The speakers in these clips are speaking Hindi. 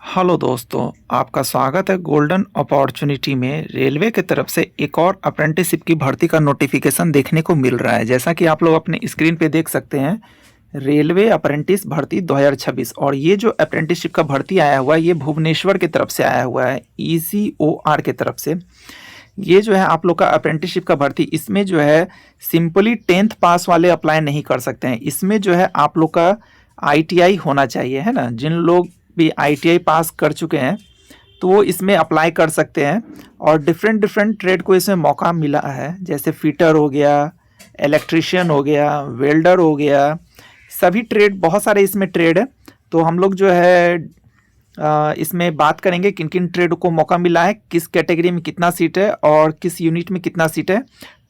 हेलो दोस्तों, आपका स्वागत है गोल्डन अपॉर्चुनिटी में। रेलवे की तरफ से एक और अप्रेंटिसशिप की भर्ती का नोटिफिकेशन देखने को मिल रहा है। जैसा कि आप लोग अपने स्क्रीन पे देख सकते हैं, रेलवे अप्रेंटिस भर्ती 2026। और ये जो अप्रेंटिसशिप का भर्ती आया हुआ है, ये भुवनेश्वर की तरफ से आया हुआ है, ECOR की तरफ से। ये जो है आप लोग का अप्रेंटिसशिप का भर्ती, इसमें जो है सिंपली 10th पास वाले अप्लाई नहीं कर सकते हैं। इसमें जो है आप लोग का ITI होना चाहिए, है ना। जिन लोग भी ITI पास कर चुके हैं तो वो इसमें अप्लाई कर सकते हैं। और डिफरेंट डिफरेंट ट्रेड को इसमें मौका मिला है, जैसे फिटर हो गया, इलेक्ट्रिशियन हो गया, वेल्डर हो गया, सभी ट्रेड, बहुत सारे इसमें ट्रेड है। तो हम लोग जो है इसमें बात करेंगे किन किन ट्रेड को मौका मिला है, किस कैटेगरी में कितना सीट है और किस यूनिट में कितना सीट है।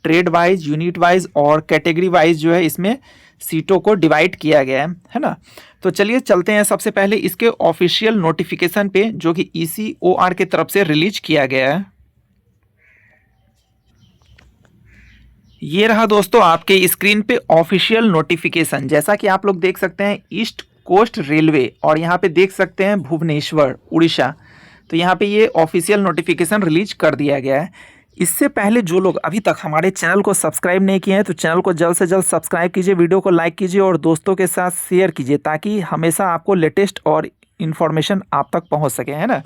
ट्रेड वाइज, यूनिट वाइज और कैटेगरी वाइज जो है इसमें सीटों को डिवाइड किया गया है ना। तो चलिए चलते हैं सबसे पहले इसके ऑफिशियल नोटिफिकेशन पे, जो कि ECOR की तरफ से रिलीज किया गया है। ये रहा दोस्तों आपके स्क्रीन पे ऑफिशियल नोटिफिकेशन। जैसा कि आप लोग देख सकते हैं, ईस्ट कोस्ट रेलवे, और यहाँ पे देख सकते हैं भुवनेश्वर, उड़ीसा। तो यहाँ पे ये ऑफिशियल नोटिफिकेशन रिलीज कर दिया गया है। इससे पहले जो लोग अभी तक हमारे चैनल को सब्सक्राइब नहीं किए हैं, तो चैनल को जल्द से जल्द सब्सक्राइब कीजिए, वीडियो को लाइक कीजिए और दोस्तों के साथ शेयर कीजिए, ताकि हमेशा आपको लेटेस्ट और इन्फॉर्मेशन आप तक पहुँच सके, है ना।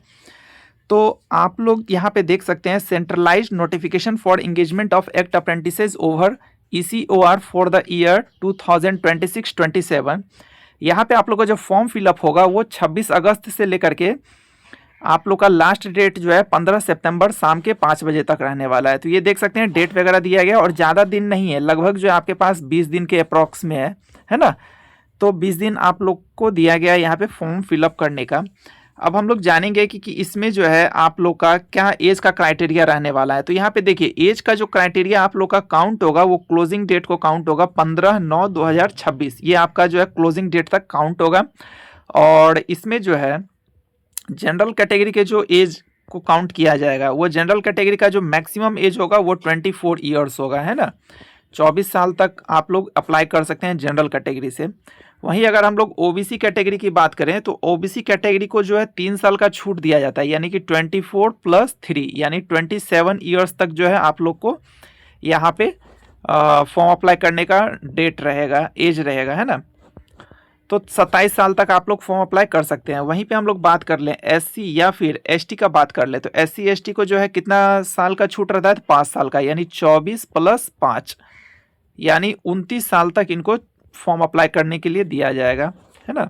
तो आप लोग यहाँ पे देख सकते हैं, centralised notification for engagement of act apprentices over ECOR for the year 2026-27। यहाँ पे आप लोग का जो फॉर्म फिलअप होगा वो 26 अगस्त से लेकर के आप लोग का लास्ट डेट जो है 15 सितंबर शाम के 5 बजे तक रहने वाला है। तो ये देख सकते हैं डेट वगैरह दिया गया, और ज़्यादा दिन नहीं है, लगभग जो है आपके पास 20 दिन के अप्रॉक्स में है ना। तो 20 दिन आप लोग को दिया गया है यहाँ पे फॉर्म फिलअप करने का। अब हम लोग जानेंगे कि इसमें जो है आप लोग का क्या एज का क्राइटेरिया रहने वाला है। तो यहाँ पे देखिए, एज का जो क्राइटेरिया आप लोग का काउंट होगा वो क्लोजिंग डेट को काउंट होगा 15/9/2026। ये आपका जो है क्लोजिंग डेट तक काउंट होगा। और इसमें जो है जनरल कैटेगरी के जो एज को काउंट किया जाएगा, वो जनरल कैटेगरी का जो मैक्सिमम एज होगा वो 24 ईयर्स होगा, है ना। 24 साल तक आप लोग अप्लाई कर सकते हैं जनरल कैटेगरी से। वहीं अगर हम लोग OBC कैटेगरी की बात करें, तो OBC कैटेगरी को जो है 3 साल का छूट दिया जाता है, यानी कि 24+3 यानी 27 ईयर्स तक जो है आप लोग को यहाँ पे फॉर्म अप्लाई करने का डेट रहेगा, एज रहेगा, है ना। तो 27 साल तक आप लोग फॉर्म अप्लाई कर सकते हैं। वहीं पे हम लोग बात कर लें SC या फिर ST का बात कर लें, तो SC ST को जो है कितना साल का छूट रहता है, 5 साल का, यानी 24+5 यानी 29 साल तक इनको फॉर्म अप्लाई करने के लिए दिया जाएगा, है ना।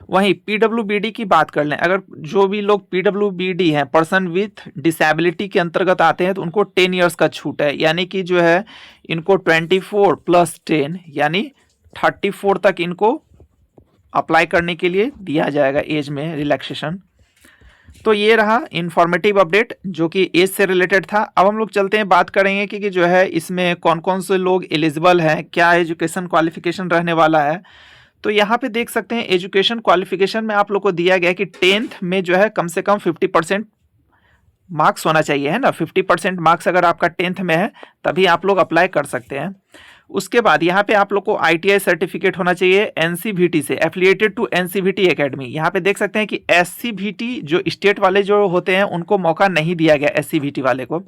वहीं PWBD की बात कर लें, अगर जो भी लोग PWBD हैं, पर्सन विथ डिसेबिलिटी के अंतर्गत आते हैं, तो उनको 10 ईयर्स का छूट है, यानी कि जो है इनको 24+10 यानी 34 तक इनको अप्लाई करने के लिए दिया जाएगा एज में रिलैक्सेशन। तो ये रहा इंफॉर्मेटिव अपडेट जो कि एज से रिलेटेड था। अब हम लोग चलते हैं, बात करेंगे कि जो है इसमें कौन कौन से लोग एलिजिबल हैं, क्या एजुकेशन क्वालिफिकेशन रहने वाला है। तो यहाँ पे देख सकते हैं एजुकेशन क्वालिफिकेशन में आप लोग को दिया गया है कि 10th में जो है कम से कम 50% मार्क्स होना चाहिए, है ना। 50% मार्क्स अगर आपका 10th में है तभी आप लोग अप्लाई कर सकते हैं। उसके बाद यहाँ पे आप लोग को ITI सर्टिफिकेट होना चाहिए NCVT से, एफिलिएटेड टू NCVT एकेडमी। यहाँ पे देख सकते हैं कि SCVT जो स्टेट वाले जो होते हैं उनको मौका नहीं दिया गया, SCVT वाले को।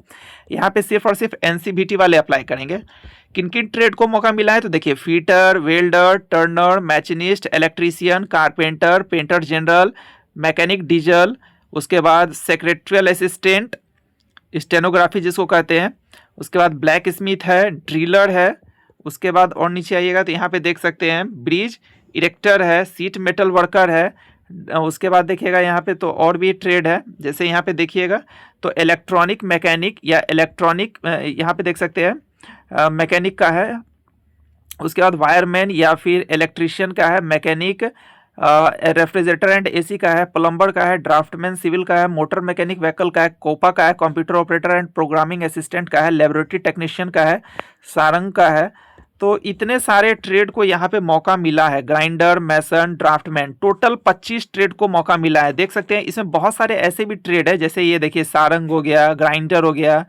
यहाँ पे सिर्फ और सिर्फ NCVT वाले अप्लाई करेंगे। किन किन ट्रेड को मौका मिला है, तो देखिए fitter, welder, turner, machinist, electrician, carpenter, painter general, mechanic diesel, उसके बाद सेक्रेटरियल असिस्टेंट, स्टेनोग्राफी जिसको कहते हैं, उसके बाद ब्लैक स्मिथ है, ड्रिलर है। उसके बाद और नीचे आइएगा तो यहाँ पे देख सकते हैं ब्रिज इरेक्टर है, सीट मेटल वर्कर है। उसके बाद देखिएगा यहाँ पे तो और भी ट्रेड है, जैसे यहाँ पे देखिएगा तो इलेक्ट्रॉनिक मैकेनिक या इलेक्ट्रॉनिक, यहाँ पे देख सकते हैं मैकेनिक का है। उसके बाद वायरमैन या फिर इलेक्ट्रिशियन का है, मैकेनिक, रेफ्रिजरेटर एंड AC का है, प्लम्बर का है, ड्राफ्टमैन सिविल का है, मोटर मैकेनिक व्हीकल का है, कोपा का है, computer operator and programming assistant का है, लेबोरेटरी टेक्नीशियन का है, सारंग का है। तो इतने सारे ट्रेड को यहाँ पे मौका मिला है, ग्राइंडर, मैसन, ड्राफ्टमैन, टोटल 25 ट्रेड को मौका मिला है। देख सकते हैं इसमें बहुत सारे ऐसे भी ट्रेड है, जैसे ये देखिए सारंग हो गया, ग्राइंडर हो गया,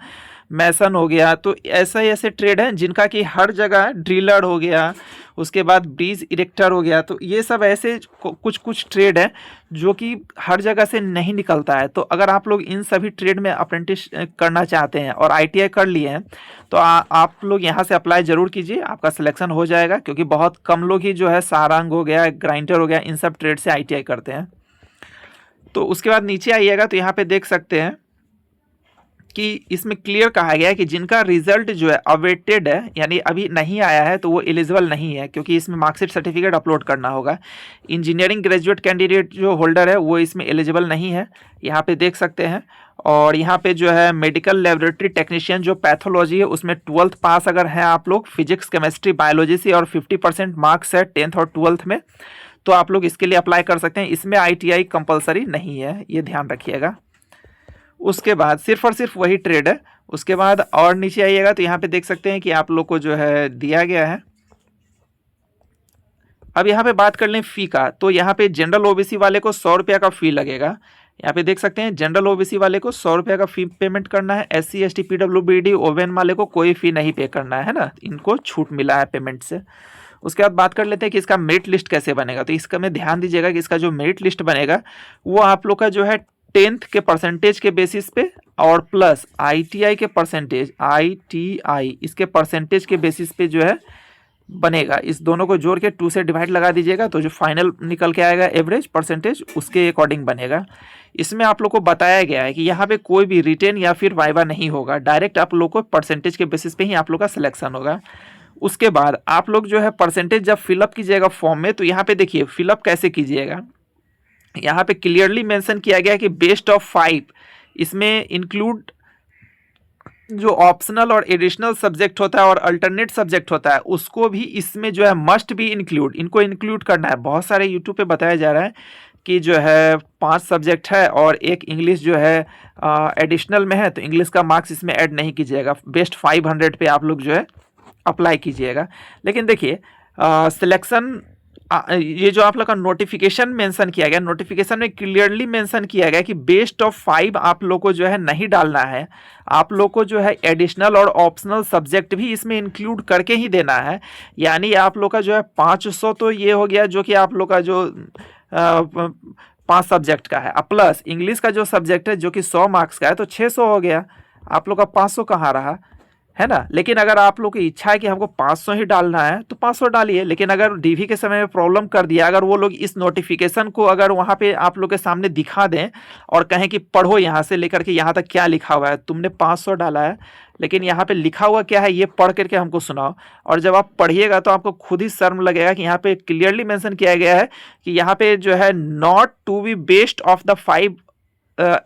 मैसन हो गया, तो ऐसे ऐसे ट्रेड हैं जिनका कि हर जगह, ड्रिलर हो गया, उसके बाद ब्रिज इरेक्टर हो गया, तो ये सब ऐसे कुछ कुछ ट्रेड हैं जो कि हर जगह से नहीं निकलता है। तो अगर आप लोग इन सभी ट्रेड में अप्रेंटिस करना चाहते हैं और आईटीआई कर लिए हैं तो आप लोग यहाँ से अप्लाई ज़रूर कीजिए, आपका सिलेक्शन हो जाएगा, क्योंकि बहुत कम लोग ही जो है सारंग हो गया, ग्राइंडर हो गया, इन सब ट्रेड से आईटीआई करते हैं। तो उसके बाद नीचे आइएगा तो यहाँ पे देख सकते हैं कि इसमें क्लियर कहा गया है कि जिनका रिजल्ट जो है अवेटेड है, यानी अभी नहीं आया है, तो वो एलिजिबल नहीं है, क्योंकि इसमें मार्कशीट सर्टिफिकेट अपलोड करना होगा। इंजीनियरिंग ग्रेजुएट कैंडिडेट जो होल्डर है वो इसमें एलिजिबल नहीं है, यहाँ पे देख सकते हैं। और यहाँ पे जो है मेडिकल लेबोरेटरी टेक्नीशियन जो पैथोलॉजी है उसमें 12th पास अगर हैं आप लोग, फिजिक्स केमिस्ट्री बायोलॉजी से, और 50% मार्क्स है 10th और 12th में, तो आप लोग इसके लिए अप्लाई कर सकते हैं। इसमें आईटीआई कंपलसरी नहीं है, ये ध्यान रखिएगा। उसके बाद सिर्फ और सिर्फ वही ट्रेड है। उसके बाद और नीचे आइएगा तो यहाँ पे देख सकते हैं कि आप लोग को जो है दिया गया है। अब यहाँ पे बात कर लें फ़ी का, तो यहाँ पे जनरल ओबीसी वाले को 100 रुपया का फ़ी लगेगा। यहाँ पे देख सकते हैं जनरल ओबीसी वाले को 100 रुपया का फ़ी पेमेंट करना है। एससी एसटी पीडब्ल्यूबीडी ओबीसी वाले को कोई फ़ी नहीं पे करना है ना, इनको छूट मिला है पेमेंट से। उसके बाद बात कर लेते हैं कि इसका मेरिट लिस्ट कैसे बनेगा। तो इसका में ध्यान दीजिएगा कि इसका जो मेरिट लिस्ट बनेगा वो आप लोग का जो है 10th के परसेंटेज के बेसिस पे और प्लस आईटीआई के परसेंटेज, आईटीआई इसके परसेंटेज के बेसिस पे जो है बनेगा। इस दोनों को जोड़ के 2 से डिवाइड लगा दीजिएगा, तो जो फाइनल निकल के आएगा एवरेज परसेंटेज उसके अकॉर्डिंग बनेगा। इसमें आप लोग को बताया गया है कि यहाँ पे कोई भी रिटेन या फिर वाइवा नहीं होगा, डायरेक्ट आप लोग को परसेंटेज के बेसिस पे ही आप लोग का सिलेक्शन होगा। उसके बाद आप लोग जो है परसेंटेज जब फिलअप कीजिएगा फॉर्म में, तो यहाँ पे देखिए फिलअप कैसे कीजिएगा। यहाँ पे क्लियरली मेंशन किया गया है कि बेस्ट ऑफ 5, इसमें इंक्लूड जो ऑप्शनल और एडिशनल सब्जेक्ट होता है और अल्टरनेट सब्जेक्ट होता है उसको भी इसमें जो है मस्ट बी इंक्लूड, इनको इंक्लूड करना है। बहुत सारे यूट्यूब पे बताया जा रहा है कि जो है 5 सब्जेक्ट है और एक इंग्लिश जो है एडिशनल में है, तो इंग्लिश का मार्क्स इसमें ऐड नहीं कीजिएगा, बेस्ट 500 पे आप लोग जो है अप्लाई कीजिएगा। लेकिन देखिए सिलेक्शन, ये जो आप लोग का नोटिफिकेशन मेंशन किया गया, नोटिफिकेशन में क्लियरली मेंशन किया गया कि बेस्ट ऑफ 5 आप लोग को जो है नहीं डालना है, आप लोग को जो है एडिशनल और ऑप्शनल सब्जेक्ट भी इसमें इंक्लूड करके ही देना है। यानी आप लोग का जो है 500 तो ये हो गया जो कि आप लोग का जो 5 सब्जेक्ट का है, प्लस इंग्लिश का जो सब्जेक्ट है जो कि 100 मार्क्स का है, तो 600 हो गया। आप लोग का 500 कहाँ रहा, है ना। लेकिन अगर आप लोग की इच्छा है कि हमको 500 ही डालना है तो 500 डालिए। लेकिन अगर डीवी के समय में प्रॉब्लम कर दिया, अगर वो लोग इस नोटिफिकेशन को अगर वहाँ पे आप लोग के सामने दिखा दें और कहें कि पढ़ो यहाँ से लेकर के यहाँ तक क्या लिखा हुआ है, तुमने 500 डाला है लेकिन यहाँ पे लिखा हुआ क्या है ये पढ़ करके हमको सुनाओ, और जब आप पढ़िएगा तो आपको खुद ही शर्म लगेगा कि यहाँ पे क्लियरली मेंशन किया गया है कि यहाँ पे जो है not to be best of the 5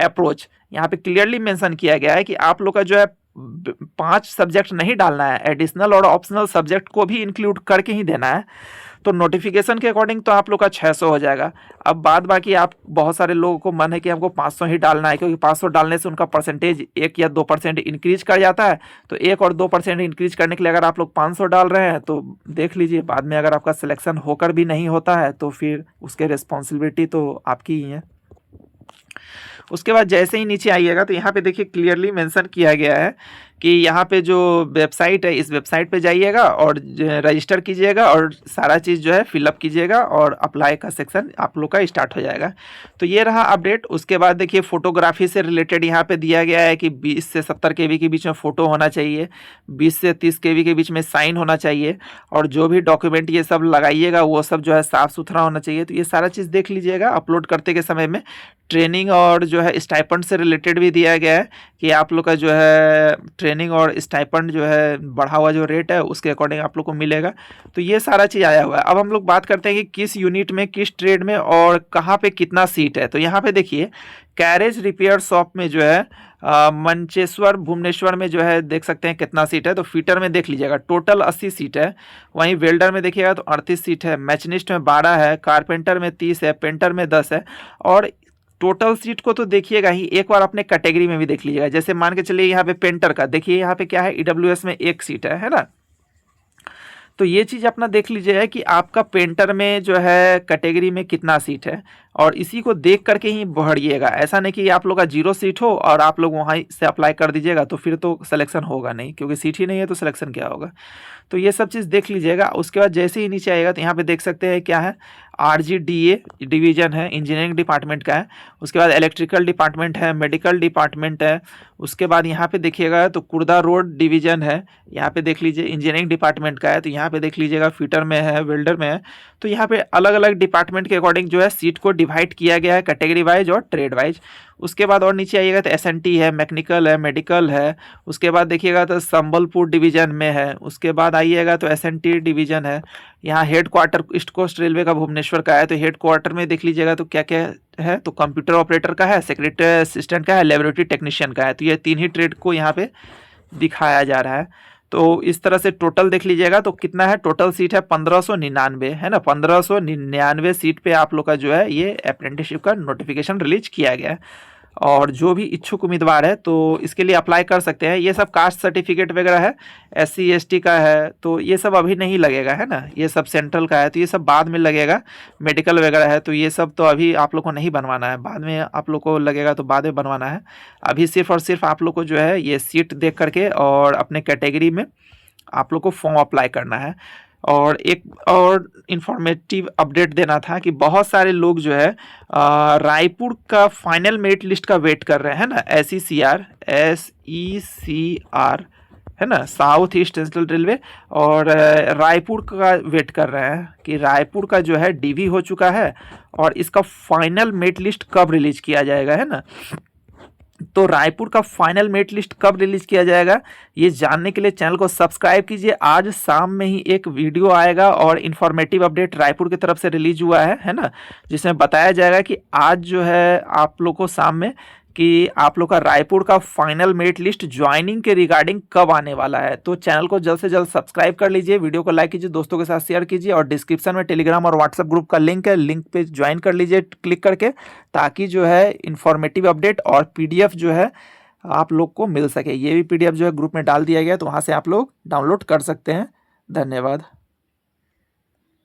approach, यहाँ पे क्लियरली मेंशन किया गया है कि आप लोग का जो है 5 सब्जेक्ट नहीं डालना है, एडिशनल और ऑप्शनल सब्जेक्ट को भी इंक्लूड करके ही देना है। तो नोटिफिकेशन के अकॉर्डिंग तो आप लोग का 600 हो जाएगा। अब बाद बाकी आप बहुत सारे लोगों को मन है कि हमको 500 ही डालना है, क्योंकि 500 डालने से उनका परसेंटेज 1 या 2% इंक्रीज कर जाता है। तो 1 और 2% इंक्रीज करने के लिए अगर आप लोग 500 डाल रहे हैं तो देख लीजिए, बाद में अगर आपका सिलेक्शन होकर भी नहीं होता है तो फिर उसके रिस्पॉन्सिबिलिटी तो आपकी ही है। उसके बाद जैसे ही नीचे आइएगा तो यहाँ पे देखिए क्लियरली मेंशन किया गया है कि यहाँ पे जो वेबसाइट है इस वेबसाइट पे जाइएगा और रजिस्टर कीजिएगा और सारा चीज़ जो है फिलअप कीजिएगा और अप्लाई का सेक्शन आप लोग का स्टार्ट हो जाएगा। तो ये रहा अपडेट। उसके बाद देखिए फ़ोटोग्राफी से रिलेटेड यहाँ पे दिया गया है कि 20 से 70 KB के बीच में फ़ोटो होना चाहिए, 20 से 30 KB के बीच में साइन होना चाहिए, और जो भी डॉक्यूमेंट ये सब लगाइएगा वो सब जो है साफ़ सुथरा होना चाहिए। तो ये सारा चीज़ देख लीजिएगा। अपलोड करते के समय में ट्रेनिंग और जो है स्टाइपेंड से रिलेटेड भी दिया गया है कि आप लोग का जो है ट्रेनिंग और स्टाइपेंड जो है बढ़ा हुआ जो रेट है उसके अकॉर्डिंग आप लोग को मिलेगा। तो ये सारा चीज़ आया हुआ है। अब हम लोग बात करते हैं कि किस यूनिट में, किस ट्रेड में और कहाँ पे कितना सीट है। तो यहाँ पे देखिए कैरेज रिपेयर शॉप में जो है मंचेश्वर भुवनेश्वर में जो है देख सकते हैं कितना सीट है। तो फिटर में देख लीजिएगा टोटल 80 सीट है। वहीं वेल्डर में देखिएगा तो 38 सीट है, मैचनिस्ट में 12 है, कारपेंटर में 30 है, पेंटर में 10 है। और टोटल सीट को तो देखिएगा ही, एक बार अपने कैटेगरी में भी देख लीजिएगा। जैसे मान के चलिए यहाँ पे पेंटर का देखिए, यहाँ पे क्या है ईडब्ल्यूएस में 1 सीट है ना। तो ये चीज़ अपना देख लीजिएगा कि आपका पेंटर में जो है कैटेगरी में कितना सीट है। और इसी को देख करके ही भरिएगा। ऐसा नहीं कि आप लोग का 0 सीट हो और आप लोग वहाँ से अप्लाई कर दीजिएगा, तो फिर तो सिलेक्शन होगा नहीं, क्योंकि सीट ही नहीं है तो सिलेक्शन क्या होगा। तो ये सब चीज़ देख लीजिएगा। उसके बाद जैसे ही नीचे आएगा तो यहाँ पे देख सकते हैं क्या है, RGDA डिवीज़न है, इंजीनियरिंग डिपार्टमेंट का है। उसके बाद इलेक्ट्रिकल डिपार्टमेंट है, मेडिकल डिपार्टमेंट है। उसके बाद यहाँ पे देखिएगा तो कुर्दा रोड डिवीज़न है, यहाँ पे देख लीजिए इंजीनियरिंग डिपार्टमेंट का है। तो यहाँ पे देख लीजिएगा फिटर में है, वेल्डर में है। तो यहाँ पे अलग अलग डिपार्टमेंट के अकॉर्डिंग जो है सीट को डिवाइड किया गया है, कैटेगरी वाइज और ट्रेड वाइज। उसके बाद और नीचे आइएगा तो SNT है, मैकेनिकल है, मेडिकल है। उसके बाद देखिएगा तो संबलपुर डिवीज़न में है। उसके बाद आइएगा तो SNT डिवीज़न है। यहाँ head quarter east coast railway का भुवनेश्वर का है। तो हेड क्वार्टर में देख लीजिएगा तो क्या क्या है, तो कंप्यूटर ऑपरेटर का है, सेक्रेटरी असिस्टेंट का है, लेबोरेटरी टेक्नीशियन का है। तो ये 3 ही ट्रेड को यहाँ पे दिखाया जा रहा है। तो इस तरह से टोटल देख लीजिएगा तो कितना है, टोटल सीट है 1599 है ना। 1599 सीट पे आप लोग का जो है ये अप्रेंटिसशिप का नोटिफिकेशन रिलीज किया गया है। और जो भी इच्छुक उम्मीदवार है तो इसके लिए अप्लाई कर सकते हैं। ये सब कास्ट सर्टिफिकेट वगैरह है, SC ST का है, तो ये सब अभी नहीं लगेगा है ना। ये सब सेंट्रल का है तो ये सब बाद में लगेगा। मेडिकल वगैरह है तो ये सब तो अभी आप लोग को नहीं बनवाना है, बाद में आप लोग को लगेगा तो बाद में बनवाना है। अभी सिर्फ और सिर्फ आप लोग को जो है ये सीट देख करके और अपने कैटेगरी में आप लोग को फॉर्म अप्लाई करना है। और एक और इन्फॉर्मेटिव अपडेट देना था कि बहुत सारे लोग जो है रायपुर का फाइनल मेरिट लिस्ट का वेट कर रहे हैं ना, SECR है ना, साउथ ईस्ट सेंट्रल रेलवे, और रायपुर का वेट कर रहे हैं कि रायपुर का जो है DV हो चुका है और इसका फाइनल मेरिट लिस्ट कब रिलीज किया जाएगा है ना। तो रायपुर का फाइनल मेरिट लिस्ट कब रिलीज किया जाएगा ये जानने के लिए चैनल को सब्सक्राइब कीजिए। आज शाम में ही एक वीडियो आएगा और इन्फॉर्मेटिव अपडेट रायपुर की तरफ से रिलीज हुआ है ना, जिसमें बताया जाएगा कि आज जो है आप लोग को शाम में कि आप लोग का रायपुर का फाइनल मेरिट लिस्ट ज्वाइनिंग के रिगार्डिंग कब आने वाला है। तो चैनल को जल्द से जल्द सब्सक्राइब कर लीजिए, वीडियो को लाइक कीजिए, दोस्तों के साथ शेयर कीजिए और डिस्क्रिप्शन में टेलीग्राम और व्हाट्सएप ग्रुप का लिंक है, लिंक पे ज्वाइन कर लीजिए क्लिक करके, ताकि जो है इन्फॉर्मेटिव अपडेट और PDF जो है आप लोग को मिल सके। ये भी PDF जो है ग्रुप में डाल दिया गया, तो वहाँ से आप लोग डाउनलोड कर सकते हैं। धन्यवाद।